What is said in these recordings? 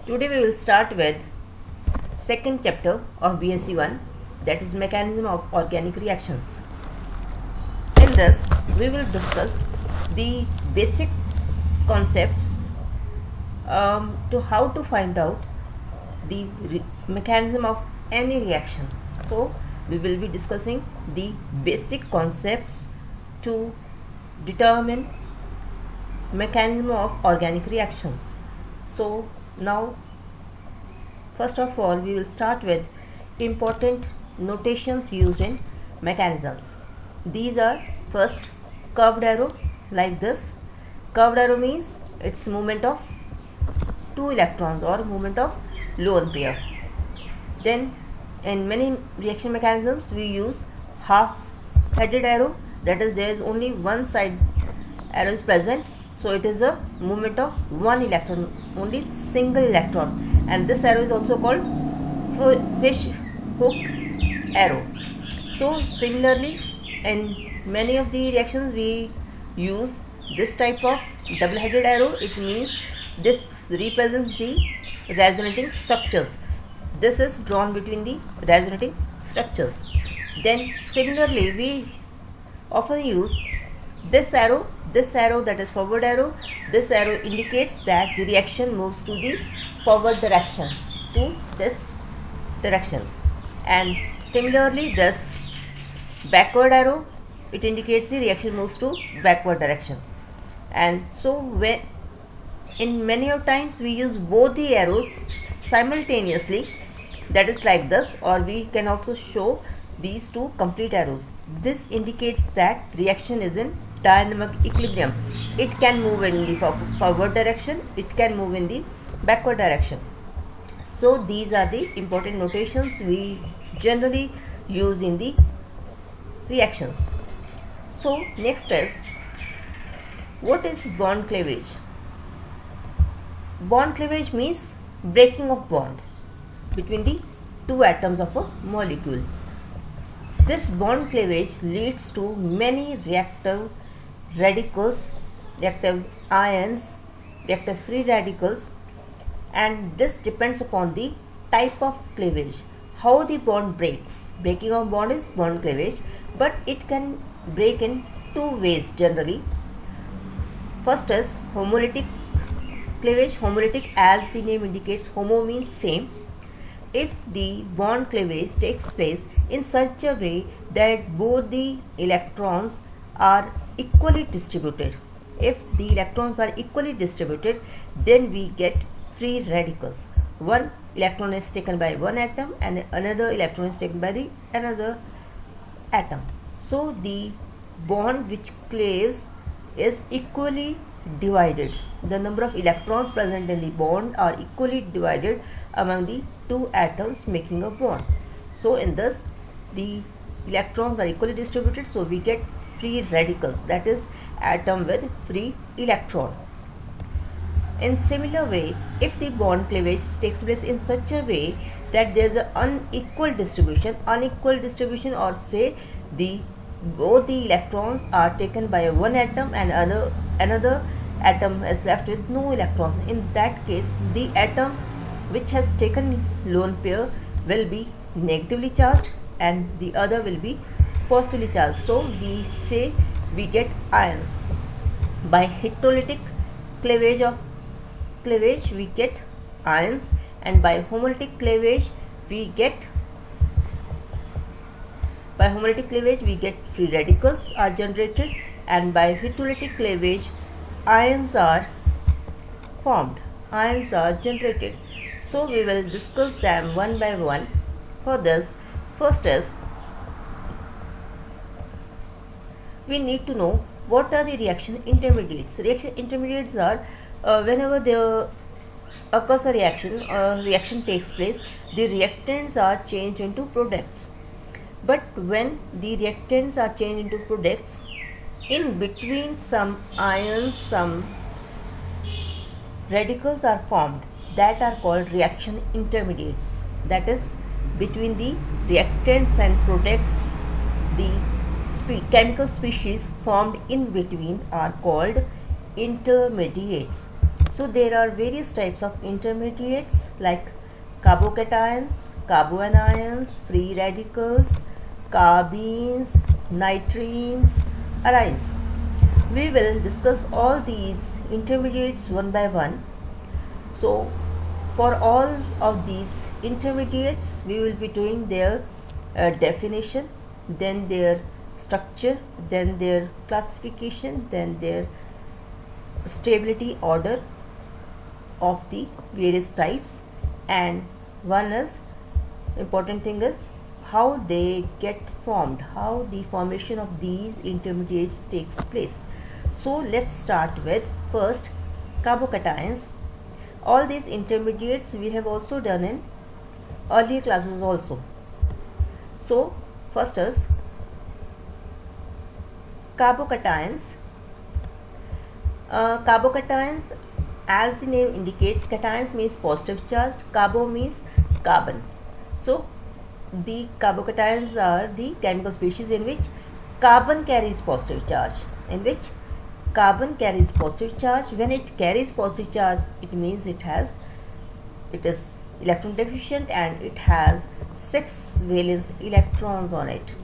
Today we will start with second chapter of BSc 1, that is mechanism of organic reactions. In this we will discuss the basic concepts to how to find out the mechanism of any reaction. So we will be discussing the basic concepts to determine mechanism of organic reactions. So now first of all we will start with important notations used in mechanisms. These are first curved arrow, like this. Curved arrow means it's movement of two electrons or movement of lone pair. Then in many reaction mechanisms we use half headed arrow, that is there is only one side arrow is present, so it is a movement of one electron, only single electron, and this arrow is also called fish hook arrow. So similarly in many of the reactions we use this type of double headed arrow. It means this represents the resonating structures. This is drawn between the resonating structures. Then similarly we often use this arrow, that is forward arrow. This arrow indicates that the reaction moves to the forward direction, to this direction. And similarly this backward arrow, it indicates the reaction moves to backward direction. And so when in many of times we use both the arrows simultaneously, that is like this, or we can also show these two complete arrows. This indicates that reaction is in dynamic equilibrium. It can move in the forward direction, it can move in the backward direction. So these are the important notations we generally use in the reactions. So next is, what is bond cleavage? Bond cleavage means breaking of bond between the two atoms of a molecule. This bond cleavage leads to many reactive radicals, reactive ions, reactive free radicals, and this depends upon the type of cleavage, how the bond breaks. Breaking of bond is bond cleavage, but it can break in two ways generally. First is homolytic cleavage. Homolytic, as the name indicates, homo means same. If the bond cleavage takes place in such a way that both the electrons are equally distributed. If the electrons are equally distributed, then we get free radicals. One electron is taken by one atom and another electron is taken by the another atom. So the bond which cleaves is equally divided. The number of electrons present in the bond are equally divided among the two atoms making a bond. So in this the electrons are equally distributed, so we get free radicals, that is atom with free electron. In similar way, if the bond cleavage takes place in such a way that there is an unequal distribution, or say both the electrons are taken by one atom and another atom is left with no electrons, in that case the atom which has taken lone pair will be negatively charged and the other will be positively charged. So we say we get ions. By heterolytic cleavage we get ions, and by homolytic cleavage we get free radicals are generated, and by heterolytic cleavage ions are formed, ions are generated. So we will discuss them one by one. For this, first is, we need to know what are the reaction intermediates. Reaction intermediates are whenever there occurs a reaction takes place, the reactants are changed into products. But when the reactants are changed into products, in between some ions, some radicals are formed that are called reaction intermediates. That is, between the reactants and products, the chemical species formed in between are called intermediates. So there are various types of intermediates like carbocations, carboanions, free radicals, carbenes, nitrines, arines. We will discuss all these intermediates one by one. So for all of these intermediates, we will be doing their definition, then their structure, then their classification, then their stability order of the various types, and one is important thing is how they get formed, how the formation of these intermediates takes place. So let's start with first carbocations. All these intermediates we have also done in earlier classes also. So first is carbocations. Carbocations, as the name indicates, cations means positive charged, carbo means carbon. So the carbocations are the chemical species in which carbon carries positive charge, When it carries positive charge, it means it is electron deficient and it has 6 valence electrons on it.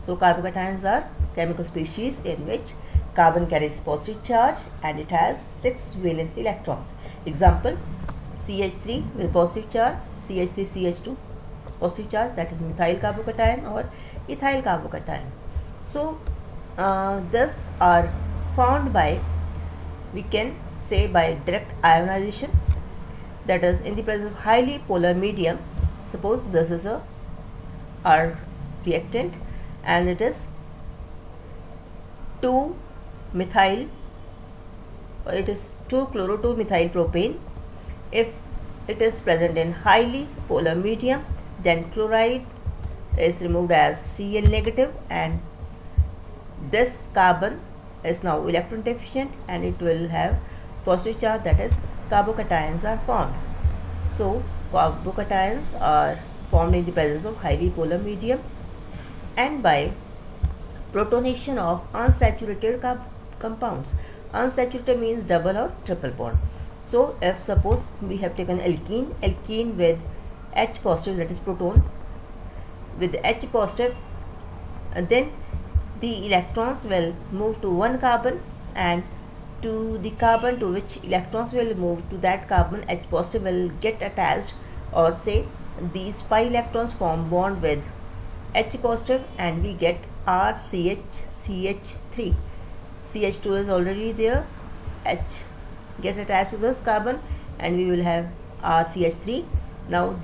So carbocations are chemical species in which carbon carries positive charge and it has 6 valence electrons. Example, CH3 with positive charge, CH3CH2 positive charge, that is methyl carbocation or ethyl carbocation. So these are found by, we can say, by direct ionization, that is in the presence of highly polar medium. Suppose this is our reactant and it is 2-methyl, or it is 2-chloro-2-methyl propane. If it is present in highly polar medium, then chloride is removed as Cl negative and this carbon is now electron deficient and it will have positive charge, that is carbocations are formed. So carbocations are formed in the presence of highly polar medium and by protonation of unsaturated compounds. Unsaturated means double or triple bond. So if suppose we have taken alkene with H positive, that is proton with H positive, and then the electrons will move to one carbon, and to the carbon to which electrons will move, to that carbon H positive will get attached, or say these pi electrons form bond with H positive and we get RCH3. CH2 is already there, H gets attached to this carbon and we will have RCH3. Now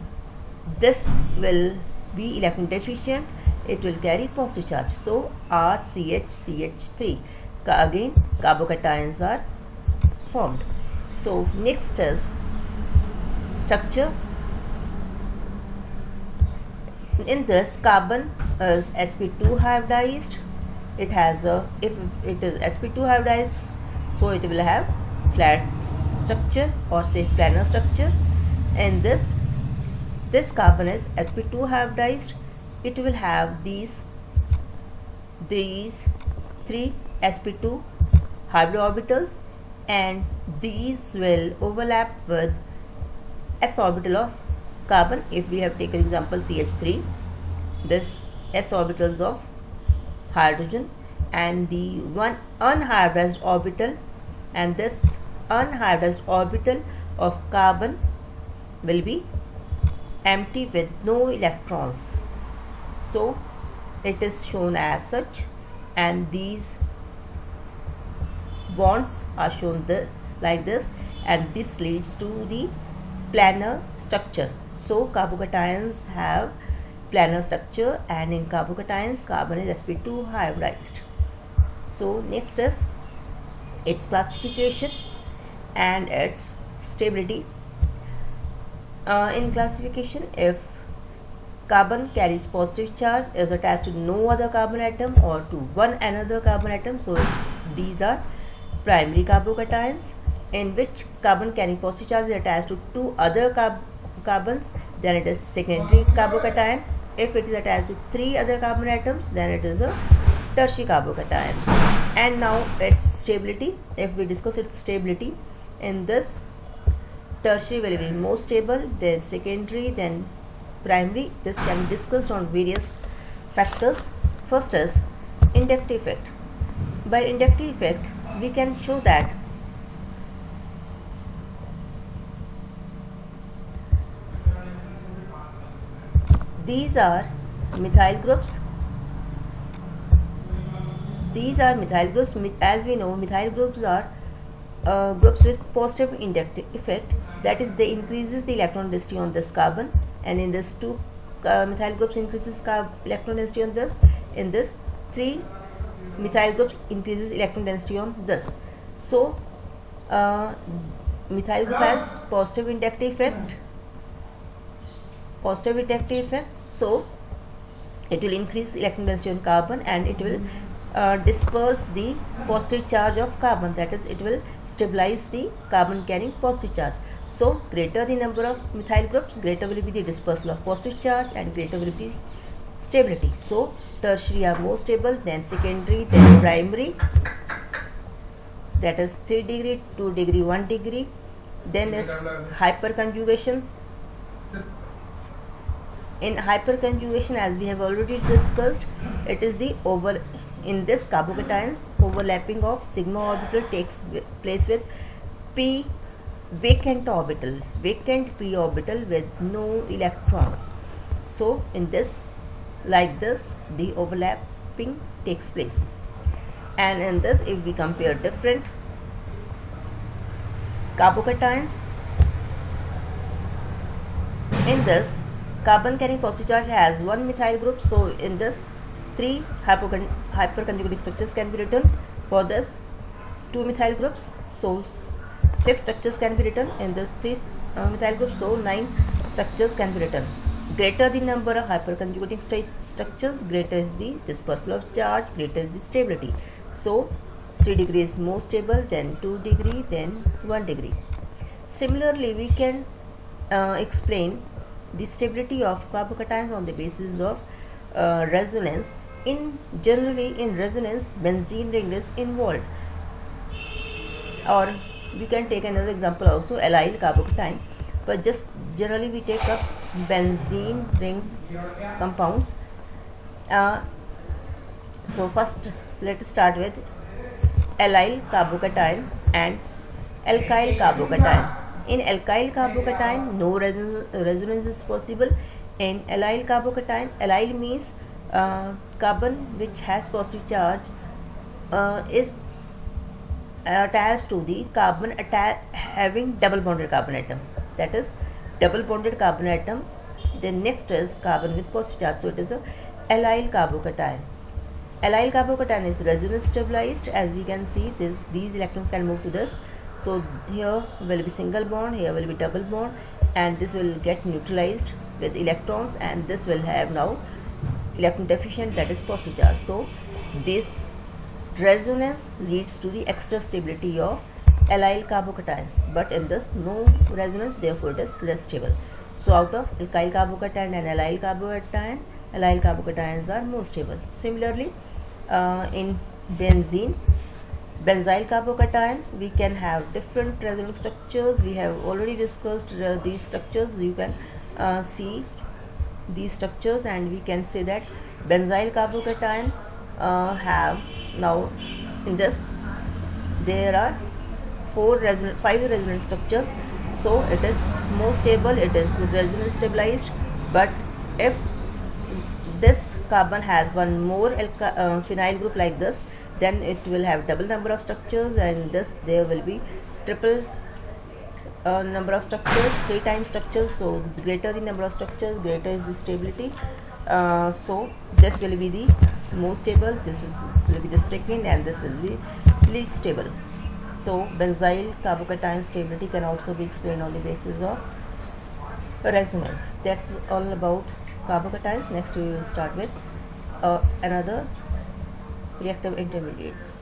this will be electron deficient, it will carry positive charge, so RCH3. Again carbocations are formed. So next is structure. In this, carbon is sp2 hybridized. It has if it is sp2 hybridized, so it will have flat structure or say planar structure. And this carbon is sp2 hybridized. It will have these 3 sp2 hybrid orbitals, and these will overlap with s orbital of carbon. If we have taken example CH3, this s orbitals of hydrogen and the one unhybridized orbital, and this unhybridized orbital of carbon will be empty with no electrons. So it is shown as such, and these bonds are shown like this, and this leads to the planar structure. So carbocations have planar structure, and in carbocations carbon is sp2 hybridized. So next is its classification and its stability. In classification, if carbon carries positive charge, is attached to no other carbon atom or to one another carbon atom, so these are primary carbocations. In which carbon carrying positive charge is attached to two other carbons, then it is secondary carbocation. If it is attached to 3 other carbon atoms, then it is a tertiary carbocation. And now its stability. If we discuss its stability, in this tertiary will be more stable, then secondary, then primary. This can be discussed on various factors. First is inductive effect. By inductive effect, we can show that these are methyl groups. These are methyl groups. As we know, methyl groups are groups with positive inductive effect. That is, they increases the electron density on this carbon, and in this two methyl groups increases electron density on this. In this three methyl groups increases electron density on this. So methyl group has positive inductive effect. So it will increase electron density on carbon, and it will disperse the positive charge of carbon. That is, it will stabilize the carbon carrying positive charge. So greater the number of methyl groups, greater will be the dispersal of positive charge, and greater will be stability. So tertiary are more stable, then secondary, then primary. That is 3 degree, 2 degree, 1 degree. Then is hyperconjugation. In hyperconjugation, as we have already discussed, it is the in this carbocations, overlapping of sigma orbital takes place with p vacant p orbital with no electrons. So in this, like this, the overlapping takes place. And in this, if we compare different carbocations, in this carbon carrying positive charge has one methyl group. So in this, 3 hyperconjugating structures can be written. For this, 2 methyl groups, so 6 structures can be written. In this 3 methyl groups, so 9 structures can be written. Greater the number of hyperconjugating structures, greater is the dispersal of charge, greater is the stability. So 3 degree is more stable, then 2 degree, then 1 degree. Similarly, we can explain the stability of carbocations on the basis of resonance. Generally in resonance, benzene ring is involved. Or we can take another example also, allyl carbocation, but just generally we take up benzene ring compounds. So first let us start with allyl carbocation and alkyl carbocation. In alkyl carbocation, no resonance is possible. In allyl carbocation, allyl means carbon which has positive charge is attached to the carbon having double bonded carbon atom. That is, double bonded carbon atom. Then next is carbon with positive charge. So it is a allyl carbocation. Allyl carbocation is resonance stabilized. As we can see, these electrons can move to this. So here will be single bond, here will be double bond, and this will get neutralized with electrons, and this will have now electron deficient, that is positive charge. So this resonance leads to the extra stability of allyl carbocations, but in this no resonance, therefore it is less stable. So out of alkyl carbocation and allyl carbocations are more stable. Similarly, in benzyl carbocation, we can have different resonance structures. We have already discussed these structures. You can see these structures, and we can say that benzyl carbocation have now in this there are 5 resonance structures. So it is more stable, it is resonance stabilized. But if this carbon has one more phenyl group like this, then it will have double number of structures, and this there will be triple number of structures, 3 times structures. So greater the number of structures, greater is the stability. So this will be the most stable, will be the second, and this will be least stable. So benzyl carbocation stability can also be explained on the basis of resonance. That's all about carbocations. Next we will start with another reactive intermediates.